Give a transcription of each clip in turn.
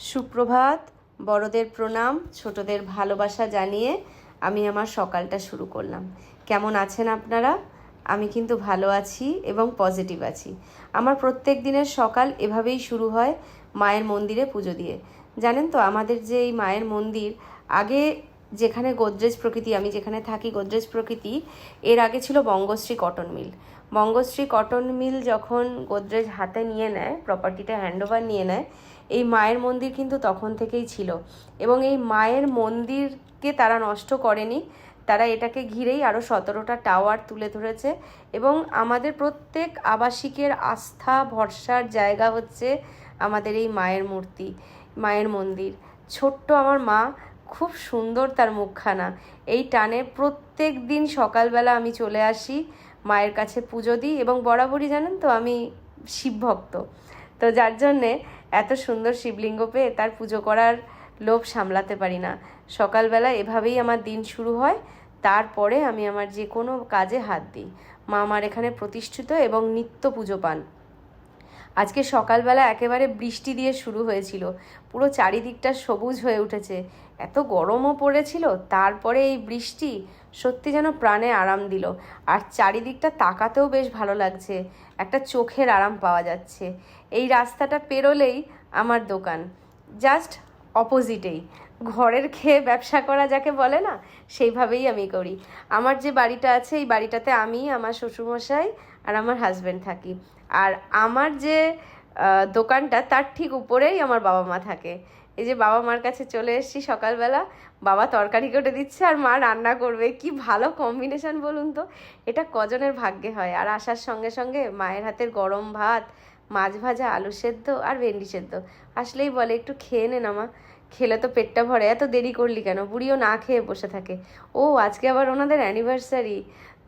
সুপ্রভাত, বড়দের প্রণাম, ছোটদের ভালোবাসা জানিয়ে আমি আমার সকালটা শুরু করলাম। কেমন আছেন আপনারা? আমি কিন্তু ভালো আছি এবং পজিটিভ আছি। আমার প্রত্যেক দিনের সকাল এভাবেই শুরু হয় মায়ের মন্দিরে পুজো দিয়ে। জানেন তো, আমাদের যে এই মায়ের মন্দির, আগে যেখানে গোদরেজ প্রকৃতি, আমি যেখানে থাকি গোদরেজ প্রকৃতি, এর আগে ছিল Bangashree cotton mill. Bangashree cotton mill যখন গোদরেজ হাতে নিয়ে নেয়, প্রপার্টিটা হ্যান্ডওভার নিয়ে নেয়, এই মায়ের মন্দির কিন্তু তখন থেকেই ছিল। এবং এই মায়ের মন্দিরকে তারা নষ্ট করেনি, তারা এটাকে ঘিরেই আরও 17টা টাওয়ার তুলে ধরেছে। এবং আমাদের প্রত্যেক আবাসিকের আস্থা ভরসার জায়গা হচ্ছে আমাদের এই মায়ের মূর্তি, মায়ের মন্দির। ছোট্ট আমার মা, খুব সুন্দর তার মুখখানা। এই টানে প্রত্যেক দিন সকালবেলা আমি চলে আসি, মায়ের কাছে পুজো দিই। এবং বরাবরই জানেন তো, আমি শিবভক্ত, তো যার জন্যে এত সুন্দর শিবলিঙ্গ পেয়ে তার পুজো করার লোভ সামলাতে পারি না। সকালবেলা এভাবেই আমার দিন শুরু হয়, তারপরে আমি আমার যে কোনো কাজে হাত দিই। মা আমার এখানে প্রতিষ্ঠিত এবং নিত্য পুজো পান। আজকে সকালবেলা একেবারে বৃষ্টি দিয়ে শুরু হয়েছিল, পুরো চারিদিকটা সবুজ হয়ে উঠেছে, এত গরমও পড়েছিল, তারপরে এই বৃষ্টি সত্যি যেন প্রাণে আরাম দিল। আর চারিদিকটা তাকাতেও বেশ ভালো লাগছে, একটা চোখের আরাম পাওয়া যাচ্ছে। এই রাস্তাটা পেরোলেই আমার দোকান, জাস্ট অপোজিটেই। ঘরের খেয়ে ব্যবসা করা যাকে বলে না, সেইভাবেই আমি করি। আমার যে বাড়িটা আছে, এই বাড়িটাতে আমি, আমার শ্বশুরমশাই আর আমার হাজব্যান্ড থাকি। আর আমার যে দোকানটা, তার ঠিক উপরেই আমার বাবা মা থাকে। এই যে বাবা মার কাছে চলে এসেছি সকালবেলা, বাবা তরকারি কেটে দিচ্ছে আর মা রান্না করবে। কি ভালো কম্বিনেশন বলুন তো, এটা কজনের ভাগ্যে হয়। আর আসার সঙ্গে সঙ্গে মায়ের হাতের গরম ভাত, মাছ ভাজা, আলু সেদ্ধ আর ভেন্ডি সেদ্ধ। আসলেই বলে, একটু খেয়ে নে না মা, খেলে তো পেটটা ভরে, এত দেরি করলি কেন? বুড়িও না খেয়ে বসে থাকে। ও আজকে আবার ওনাদের অ্যানিভার্সারি।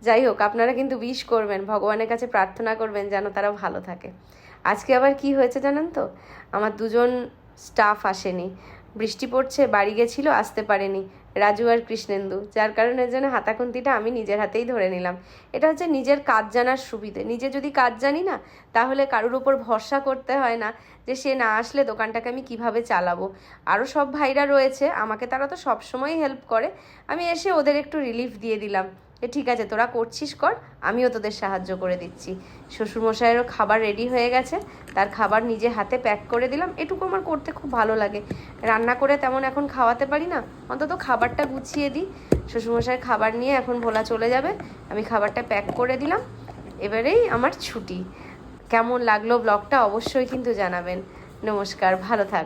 যাই হোক, আপনারা কিন্তু উইশ করবেন, ভগবানের কাছে প্রার্থনা করবেন যেন তারা ভালো থাকে। আজকে আবার কি হয়েছে জানেন তো, আমার দুজন স্টাফ আসেনি, বৃষ্টি পড়ছে, বাড়ি গেছিলো, আসতে পারেনি, রাজু আর কৃষ্ণেন্দু। যার কারণে যেন হাতাখুন্তিটা আমি নিজের হাতেই ধরে নিলাম। এটা হচ্ছে নিজের কাজ জানার সুবিধে। নিজে যদি কাজ জানি না, তাহলে কারোর উপর ভরসা করতে হয় না যে সে না আসলে দোকানটাকে আমি কিভাবে চালাবো। আরও সব ভাইরা রয়েছে আমাকে, তারা তো সবসময় হেল্প করে। আমি এসে ওদের একটু রিলিফ দিয়ে দিলাম, ঠিক আছে তোরা করছিস কর, আমিও তোদের সাহায্য করে দিচ্ছি। শ্বশুরমশাইয়েরও খাবার রেডি হয়ে গেছে, তার খাবার নিজে হাতে প্যাক করে দিলাম। এটুকু আমার করতে খুব ভালো লাগে। রান্না করে তেমন এখন খাওয়াতে পারি না, অন্তত খাবারটা গুছিয়ে দিই। শ্বশুরমশাইয়ের খাবার নিয়ে এখন ভোলা চলে যাবে, আমি খাবারটা প্যাক করে দিলাম। এবারেই আমার ছুটি। কেমন লাগলো ব্লগটা অবশ্যই কিন্তু জানাবেন। নমস্কার, ভালো থাকবেন।